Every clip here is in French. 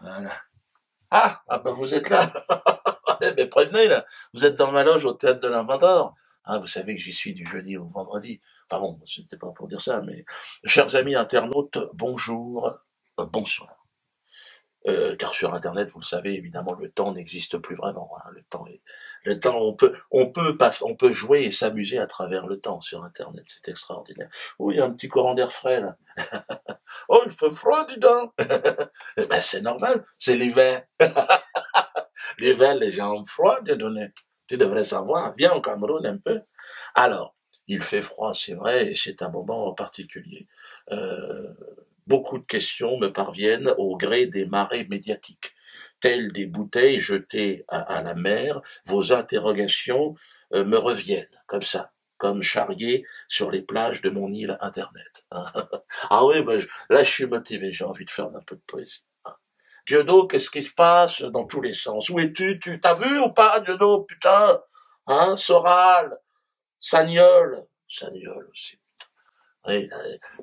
Voilà. Ah ben vous êtes là. Eh ben prévenez là. Vous êtes dans ma loge au théâtre de l'Inventor. Ah, vous savez que j'y suis du jeudi au vendredi. Enfin bon, c'était pas pour dire ça, mais chers amis internautes, bonjour, bonsoir. Car sur Internet, vous le savez, évidemment, le temps n'existe plus vraiment. Hein. Le temps, on peut jouer et s'amuser à travers le temps sur Internet. C'est extraordinaire. Oh, il y a un petit courant d'air frais là. Oh, il fait froid, dis donc. Eh ben, c'est normal, c'est l'hiver. L'hiver, les gens ont froid, dis donc. Tu devrais savoir. Viens au Cameroun un peu. Alors, il fait froid, c'est vrai, et c'est un moment en particulier. Euh, Beaucoup de questions me parviennent au gré des marées médiatiques. Telles des bouteilles jetées à la mer, vos interrogations me reviennent, comme ça, comme charriées sur les plages de mon île Internet. Ah oui, ben, là je suis motivé, j'ai envie de faire un peu de poésie. Diodo, qu'est-ce qui se passe dans tous les sens? Où es-tu? Tu t'as vu ou pas, Diodo? Putain, hein, Soral, Sagnol aussi. Oui,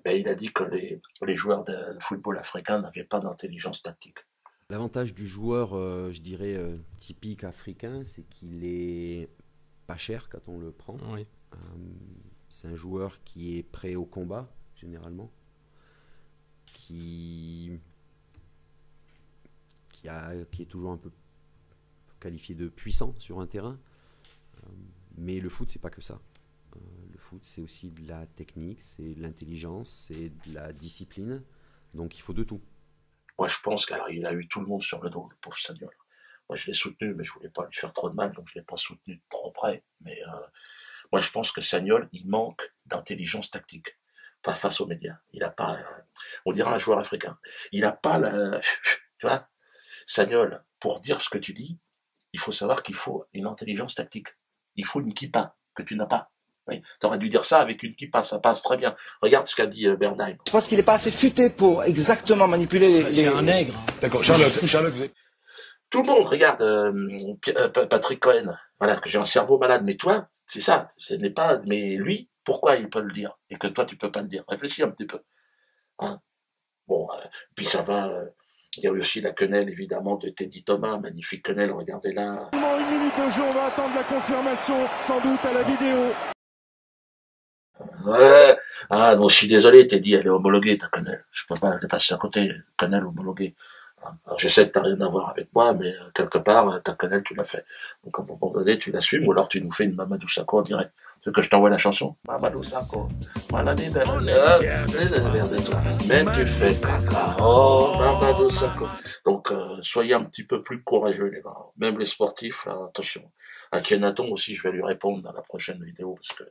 il a dit que les joueurs de football africain n'avaient pas d'intelligence tactique. L'avantage du joueur, je dirais, typique africain, c'est qu'il est pas cher quand on le prend. Oui. Euh, c'est un joueur qui est prêt au combat, généralement, qui, qui est toujours un peu qualifié de puissant sur un terrain. Euh, mais le foot, c'est pas que ça. Le foot, c'est aussi de la technique, c'est de l'intelligence, c'est de la discipline. Donc il faut de tout. Moi, je pense qu'il a eu tout le monde sur le dos, le pauvre Sagnol. Moi, je l'ai soutenu, mais je voulais pas lui faire trop de mal, donc je l'ai pas soutenu de trop près. Mais moi, je pense que Sagnol, il manque d'intelligence tactique. Pas face aux médias. Il a pas, on dirait un joueur africain. Il a pas la, tu vois, Sagnol, pour dire ce que tu dis, il faut savoir qu'il faut une intelligence tactique. Il faut une kippa que tu n'as pas. Oui. T'aurais dû dire ça avec une kippa, ça passe très bien. Regarde ce qu'a dit Bernheim. Je pense qu'il n'est pas assez futé pour exactement manipuler les... C'est un nègre. Hein. D'accord, Charlotte, vous êtes... Tout le monde regarde Patrick Cohen. Voilà, que j'ai un cerveau malade. Mais toi, c'est ça. Ce n'est pas. Mais lui, pourquoi il peut le dire et que toi tu peux pas le dire? Réfléchis un petit peu. Hein, bon, puis ça va. Il y a eu aussi la quenelle, évidemment, de Teddy Thomas, magnifique quenelle. Regardez-la. Une minute de jeu, on va attendre la confirmation, sans doute à la vidéo. Ouais. Ah non, je suis désolé, Teddy, elle est homologuée ta quenelle. Je peux pas aller passer à côté. Quenelle homologuée. Alors, je sais que t'as rien à voir avec moi, mais quelque part, ta quenelle, tu l'as fait. Donc à un moment donné, tu l'assumes, ou alors tu nous fais une Mamadou Sakho en direct. Tu veux que je t'envoie la chanson? Mamadou Sakho. Même tu fais caca. Oh, Mamadou Sakho. Donc soyez un petit peu plus courageux, les gars. Même les sportifs, là, attention. À Kenaton aussi, je vais lui répondre dans la prochaine vidéo, parce que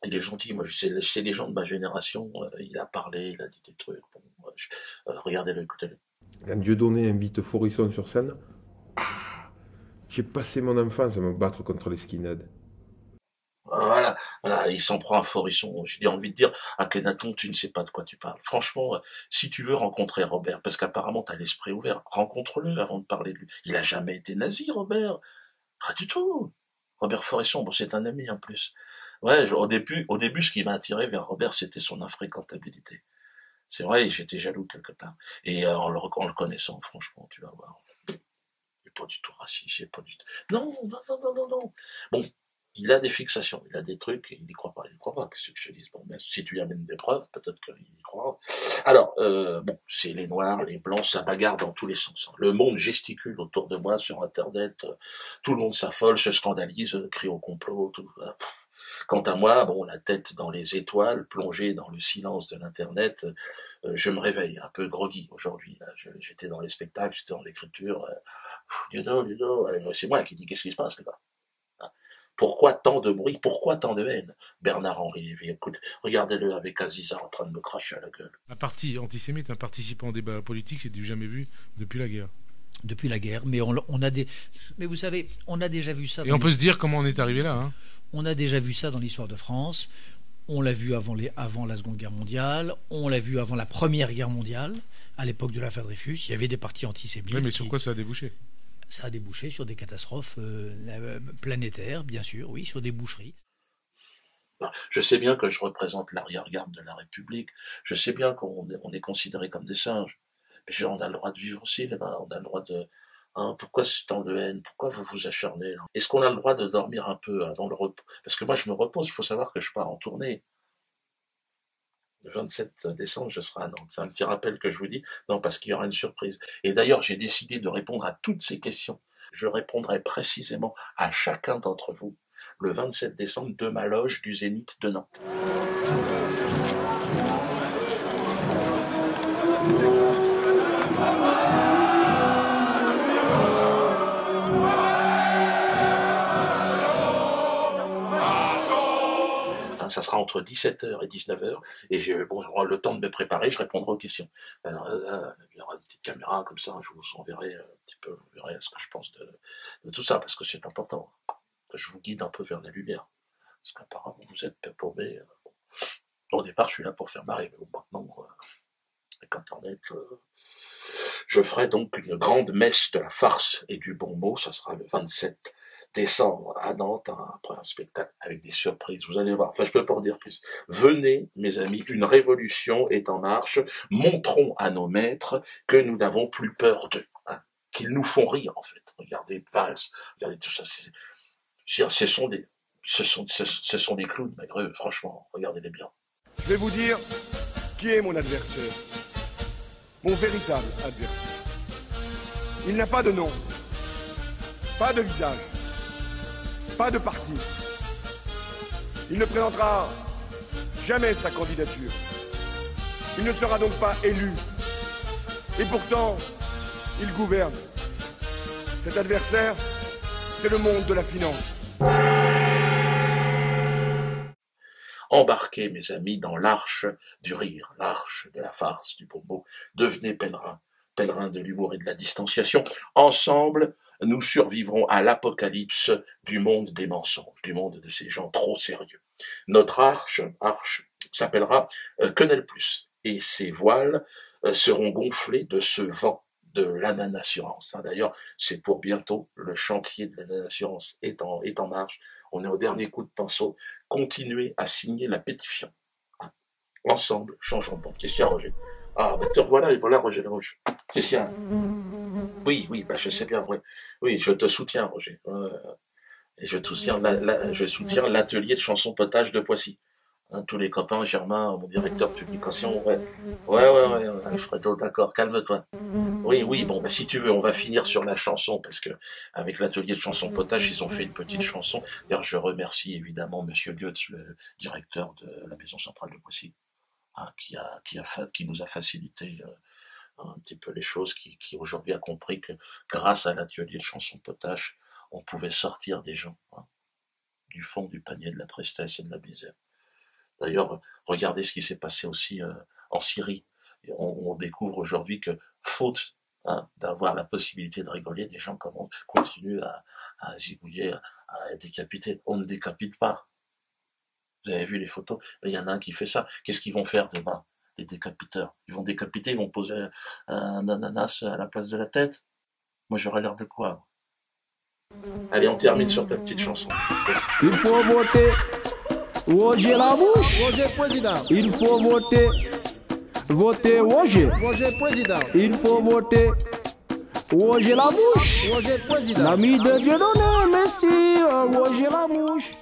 il est gentil. Moi, c'est les gens de ma génération. Il a parlé, il a dit des trucs. Bon, regardez-le, écoutez-le. Quand Dieudonné invite Forisson sur scène, j'ai passé mon enfance à me battre contre les skinheads. Voilà, voilà, il s'en prend à Forisson. J'ai envie de dire, à Kenaton, tu ne sais pas de quoi tu parles. Franchement, si tu veux rencontrer Robert, parce qu'apparemment t'as l'esprit ouvert, rencontre-le avant de parler de lui. Il a jamais été nazi, Robert. Pas du tout. Robert Forisson, bon, c'est un ami en plus. Ouais, au début, ce qui m'a attiré vers Robert, c'était son infréquentabilité. C'est vrai, j'étais jaloux quelque part. Et en le connaissant, franchement, tu vas voir. Il n'est pas du tout raciste, il est pas du tout... Non, non, non, non, non, non. Bon, il a des fixations, il a des trucs, il n'y croit pas, il n'y croit pas, qu'est-ce que je te dise. Bon, mais si tu lui amènes des preuves, peut-être qu'il y croit. Alors, bon, c'est les noirs, les blancs, ça bagarre dans tous les sens. Hein. Le monde gesticule autour de moi sur Internet, tout le monde s'affole, se scandalise, crie au complot, tout. Quant à moi, bon, la tête dans les étoiles, plongée dans le silence de l'internet, je me réveille un peu groggy aujourd'hui. J'étais dans les spectacles, j'étais dans l'écriture. Ludo, c'est moi qui dis qu'est-ce qui se passe, les gars. Hein. Pourquoi tant de bruit? Pourquoi tant de haine? Bernard-Henri Lévy, écoute, regardez-le avec Aziza en train de me cracher à la gueule. Un parti antisémite, un participant au débat politique, c'est du jamais vu depuis la guerre. Depuis la guerre, mais on a des... Mais vous savez, on a déjà vu ça. Et on peut se dire comment on est arrivé là. Hein. On a déjà vu ça dans l'histoire de France. On l'a vu avant la Seconde Guerre mondiale. On l'a vu avant la Première Guerre mondiale. À l'époque de l'affaire Dreyfus, il y avait des partis antisémites. Oui, mais sur quoi ça a débouché? Ça a débouché sur des catastrophes planétaires, bien sûr, oui, sur des boucheries. Je sais bien que je représente l'arrière-garde de la République. Je sais bien qu'on est considéré comme des singes. Mais on a le droit de vivre aussi, là-bas. On a le droit de... Hein, pourquoi c'est tant de haine? Pourquoi vous vous acharnez là? Est-ce qu'on a le droit de dormir un peu avant le repos? Parce que moi, je me repose. Il faut savoir que je pars en tournée. Le 27 décembre, je serai à Nantes. C'est un petit rappel que je vous dis. Non, parce qu'il y aura une surprise. Et d'ailleurs, j'ai décidé de répondre à toutes ces questions. Je répondrai précisément à chacun d'entre vous le 27 décembre de ma loge du Zénith de Nantes. Ça sera entre 17h et 19h, et j'aurai le temps de me préparer, je répondrai aux questions. Alors, il y aura une petite caméra, comme ça, je vous enverrai un petit peu, vous verrez ce que je pense de tout ça, parce que c'est important. Je vous guide un peu vers la lumière, parce qu'apparemment, vous êtes paumés. Au départ, je suis là pour faire marrer, mais maintenant, avec Internet, je ferai donc une grande messe de la farce et du bon mot, ça sera le 27 décembre à Nantes, après un spectacle avec des surprises, vous allez voir, enfin je peux pas en dire plus. Venez mes amis, une révolution est en marche, montrons à nos maîtres que nous n'avons plus peur d'eux, hein, qu'ils nous font rire en fait. Regardez Valls, regardez tout ça, ce sont des clowns malgré eux, franchement, regardez-les bien. Je vais vous dire qui est mon adversaire, mon véritable adversaire. Il n'a pas de nom, pas de visage, pas de parti. Il ne présentera jamais sa candidature. Il ne sera donc pas élu. Et pourtant, il gouverne. Cet adversaire, c'est le monde de la finance. Embarquez, mes amis, dans l'arche du rire, l'arche de la farce, du bon mot. Devenez pèlerins, pèlerins de l'humour et de la distanciation. Ensemble, nous survivrons à l'apocalypse du monde des mensonges, du monde de ces gens trop sérieux. Notre arche s'appellera Quenelle Plus, et ses voiles seront gonflés de ce vent de l'Ananassurance. D'ailleurs, c'est pour bientôt, le chantier de l'Ananassurance est en marche. On est au dernier coup de pinceau. Continuez à signer la pétition. Ensemble, changeons de monde. Qu'est-ce qu'il y a, Roger? Ah, bah te revoilà, et voilà Roger le Rouge. Qu'est-ce qu'il y a? Oui, bah je sais bien, oui. Oui, je te soutiens, Roger. Et je soutiens l'atelier de chansons potage de Poissy. Hein, tous les copains, Germain, mon directeur de publication, ouais, Alfredo, d'accord, calme-toi. Oui, bon, bah si tu veux, on va finir sur la chanson, parce que avec l'atelier de chansons potage, ils ont fait une petite chanson. D'ailleurs, je remercie évidemment Monsieur Goetz, le directeur de la Maison Centrale de Poissy, hein, qui nous a facilité un petit peu les choses, qui aujourd'hui a compris que grâce à l'atelier de chansons potage, on pouvait sortir des gens du fond du panier de la tristesse et de la misère. D'ailleurs, regardez ce qui s'est passé aussi en Syrie. Et on découvre aujourd'hui que, faute d'avoir la possibilité de rigoler, des gens continuent à zigouiller, à décapiter. On ne décapite pas. Vous avez vu les photos? Il y en a un qui fait ça. Qu'est-ce qu'ils vont faire demain, les décapiteurs? Ils vont décapiter, ils vont poser un ananas à la place de la tête? Moi, j'aurais l'air de quoi? Allez, on termine sur ta petite chanson. Il faut voter Roger Lamouche. Roger Président. Il faut voter Roger. Roger Président. Il faut voter Roger Lamouche. Roger Président. L'ami de Dieu donné, merci Roger Lamouche.